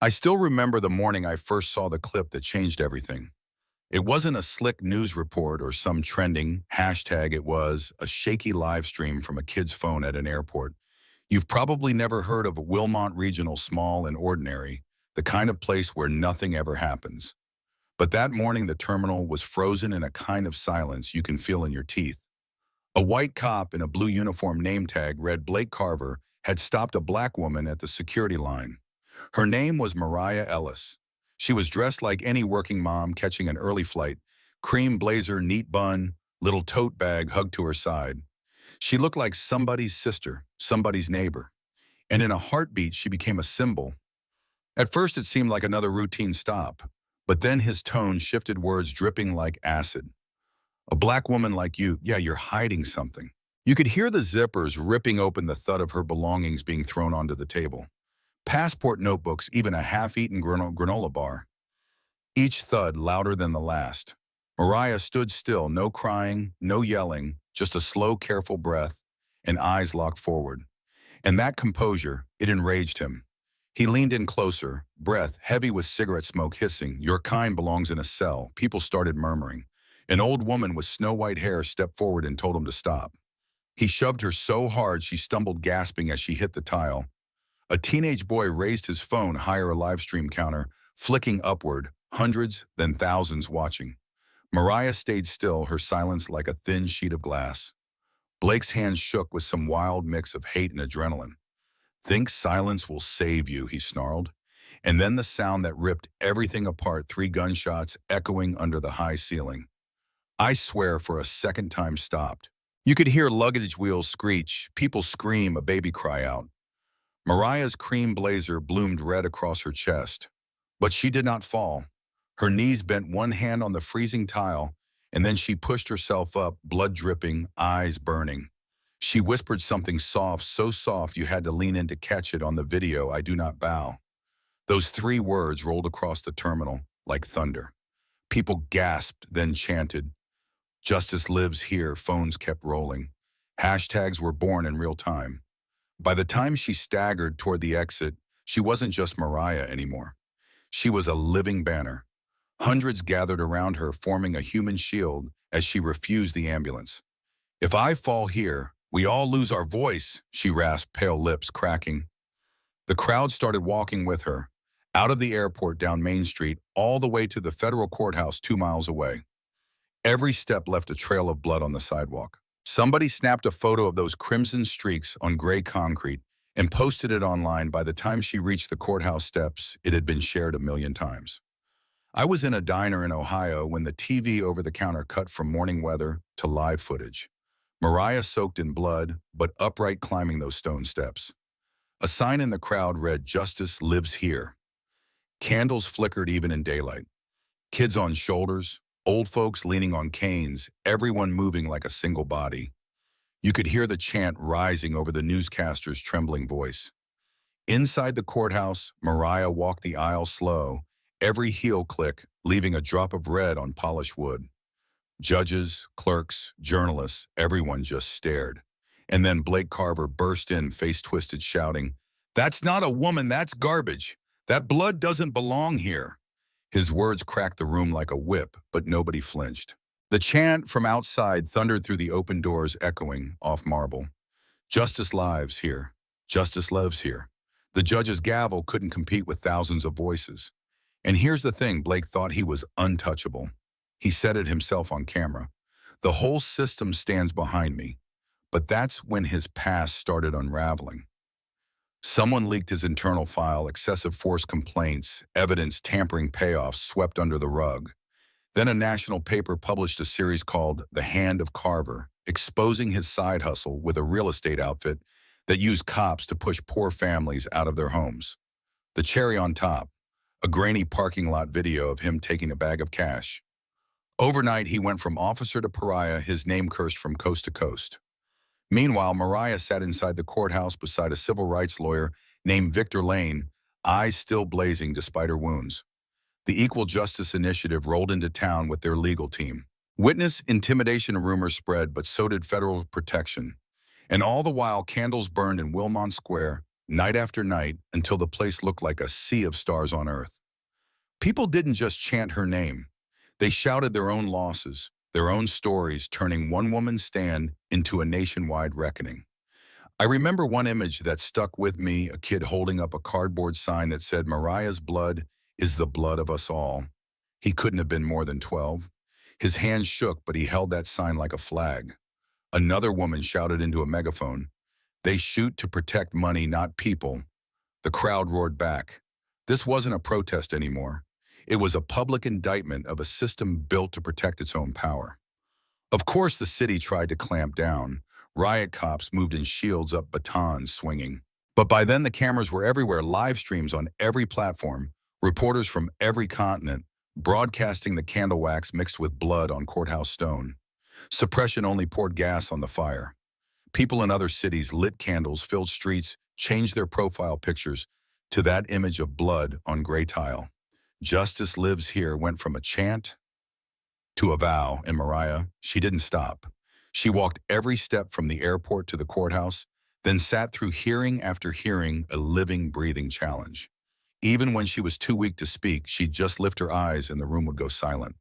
I still remember the morning I first saw the clip that changed everything. It wasn't a slick news report or some trending hashtag. It was a shaky live stream from a kid's phone at an airport. You've probably never heard of Wilmont Regional, small and ordinary, the kind of place where nothing ever happens. But that morning, the terminal was frozen in a kind of silence you can feel in your teeth. A white cop in a blue uniform name tag read Blake Carver had stopped a black woman at the security line. Her name was Mariah Ellis. She was dressed like any working mom catching an early flight, cream blazer, neat bun, little tote bag hugged to her side. She looked like somebody's sister, somebody's neighbor. And in a heartbeat, she became a symbol. At first, it seemed like another routine stop, but then his tone shifted, words dripping like acid. A black woman like you, yeah, you're hiding something. You could hear the zippers ripping open, the thud of her belongings being thrown onto the table. Passport, notebooks, even a half-eaten granola bar. Each thud louder than the last. Mariah stood still, no crying, no yelling, just a slow, careful breath and eyes locked forward. And that composure, it enraged him. He leaned in closer, breath heavy with cigarette smoke hissing. Your kind belongs in a cell. People started murmuring. An old woman with snow-white hair stepped forward and told him to stop. He shoved her so hard she stumbled, gasping as she hit the tile. A teenage boy raised his phone higher, a live stream counter, flicking upward, hundreds, then thousands watching. Mariah stayed still, her silence like a thin sheet of glass. Blake's hands shook with some wild mix of hate and adrenaline. Think silence will save you, he snarled. And then the sound that ripped everything apart, 3 gunshots echoing under the high ceiling. I swear, for a second time stopped. You could hear luggage wheels screech, people scream, a baby cry out. Mariah's cream blazer bloomed red across her chest. But she did not fall. Her knees bent, one hand on the freezing tile, and then she pushed herself up, blood dripping, eyes burning. She whispered something soft, so soft you had to lean in to catch it on the video. I do not bow. Those 3 words rolled across the terminal like thunder. People gasped, then chanted. Justice lives here. Phones kept rolling. Hashtags were born in real time. By the time she staggered toward the exit, she wasn't just Mariah anymore. She was a living banner. Hundreds gathered around her, forming a human shield as she refused the ambulance. If I fall here, we all lose our voice, she rasped, pale lips cracking. The crowd started walking with her, out of the airport, down Main Street, all the way to the federal courthouse 2 miles away. Every step left a trail of blood on the sidewalk. Somebody snapped a photo of those crimson streaks on gray concrete and posted it online. By the time she reached the courthouse steps, it had been shared 1,000,000 times. I was in a diner in Ohio when the TV over the counter cut from morning weather to live footage. Mariah soaked in blood, but upright, climbing those stone steps. A sign in the crowd read, Justice lives here. Candles flickered even in daylight. Kids on shoulders, old folks leaning on canes, everyone moving like a single body. You could hear the chant rising over the newscaster's trembling voice. Inside the courthouse, Mariah walked the aisle slow, every heel click leaving a drop of red on polished wood. Judges, clerks, journalists, everyone just stared. And then Blake Carver burst in, face twisted, shouting, That's not a woman, that's garbage. That blood doesn't belong here. His words cracked the room like a whip, but nobody flinched. The chant from outside thundered through the open doors, echoing off marble. Justice lives here. Justice lives here. The judge's gavel couldn't compete with thousands of voices. And here's the thing, Blake thought he was untouchable. He said it himself on camera. The whole system stands behind me. But that's when his past started unraveling. Someone leaked his internal file, excessive force complaints, evidence tampering payoffs swept under the rug. Then a national paper published a series called The Hand of Carver, exposing his side hustle with a real estate outfit that used cops to push poor families out of their homes. The cherry on top, a grainy parking lot video of him taking a bag of cash. Overnight, he went from officer to pariah, his name cursed from coast to coast. Meanwhile, Mariah sat inside the courthouse beside a civil rights lawyer named Victor Lane, eyes still blazing despite her wounds. The Equal Justice Initiative rolled into town with their legal team. Witness intimidation rumors spread, but so did federal protection. And all the while, candles burned in Wilmont Square, night after night, until the place looked like a sea of stars on earth. People didn't just chant her name. They shouted their own losses, their own stories, turning one woman's stand into a nationwide reckoning. I remember one image that stuck with me, a kid holding up a cardboard sign that said, "Mariah's blood is the blood of us all." He couldn't have been more than 12. His hands shook, but he held that sign like a flag. Another woman shouted into a megaphone, "They shoot to protect money, not people." The crowd roared back. This wasn't a protest anymore. It was a public indictment of a system built to protect its own power. Of course, the city tried to clamp down. Riot cops moved in shields up batons swinging. But by then the cameras were everywhere, live streams on every platform, reporters from every continent, broadcasting the candle wax mixed with blood on courthouse stone. Suppression only poured gas on the fire. People in other cities lit candles, filled streets, changed their profile pictures to that image of blood on gray tile. "Justice lives here" went from a chant to a vow, and Mariah, she didn't stop. She walked every step from the airport to the courthouse, then sat through hearing after hearing, a living, breathing challenge. Even when she was too weak to speak, she'd just lift her eyes and the room would go silent.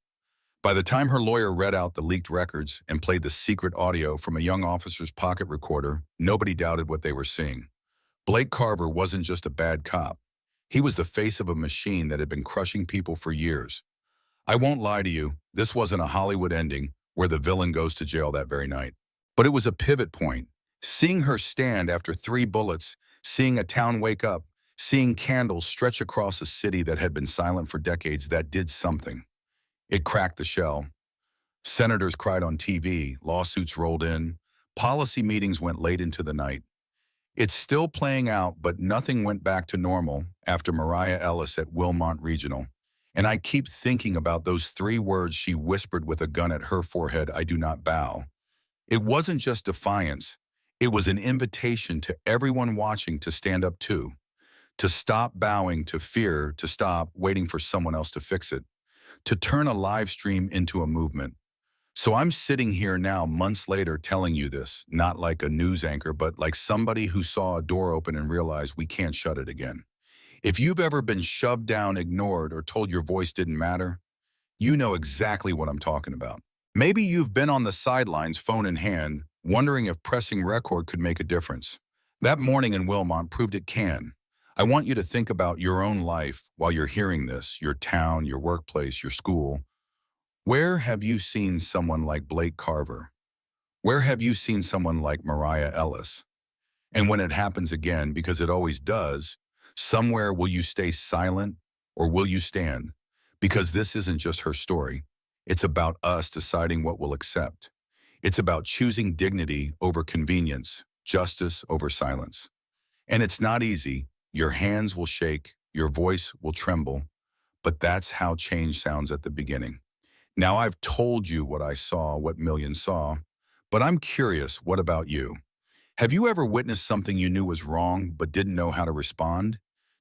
By the time her lawyer read out the leaked records and played the secret audio from a young officer's pocket recorder, nobody doubted what they were seeing. Blake Carver wasn't just a bad cop. He was the face of a machine that had been crushing people for years. I won't lie to you, this wasn't a Hollywood ending where the villain goes to jail that very night. But it was a pivot point. Seeing her stand after 3 bullets, seeing a town wake up, seeing candles stretch across a city that had been silent for decades, that did something. It cracked the shell. Senators cried on TV, lawsuits rolled in, policy meetings went late into the night. It's still playing out, but nothing went back to normal after Mariah Ellis at Wilmont Regional. And I keep thinking about those 3 words she whispered with a gun at her forehead: "I do not bow." It wasn't just defiance. It was an invitation to everyone watching to stand up too, to stop bowing to fear, to stop waiting for someone else to fix it, to turn a live stream into a movement. So I'm sitting here now, months later, telling you this, not like a news anchor, but like somebody who saw a door open and realized we can't shut it again. If you've ever been shoved down, ignored, or told your voice didn't matter, you know exactly what I'm talking about. Maybe you've been on the sidelines, phone in hand, wondering if pressing record could make a difference. That morning in Wilmont proved it can. I want you to think about your own life while you're hearing this, your town, your workplace, your school. Where have you seen someone like Blake Carver? Where have you seen someone like Mariah Ellis? And when it happens again, because it always does, somewhere will you stay silent or will you stand? Because this isn't just her story. It's about us deciding what we'll accept. It's about choosing dignity over convenience, justice over silence. And it's not easy. Your hands will shake, your voice will tremble, but that's how change sounds at the beginning. Now I've told you what I saw, what millions saw, but I'm curious, what about you? Have you ever witnessed something you knew was wrong but didn't know how to respond?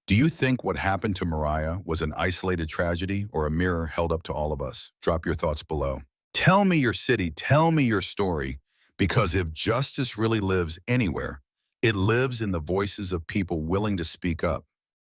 Do you think what happened to Mariah was an isolated tragedy or a mirror held up to all of us? Drop your thoughts below. Tell me your city, tell me your story, because if justice really lives anywhere, it lives in the voices of people willing to speak up,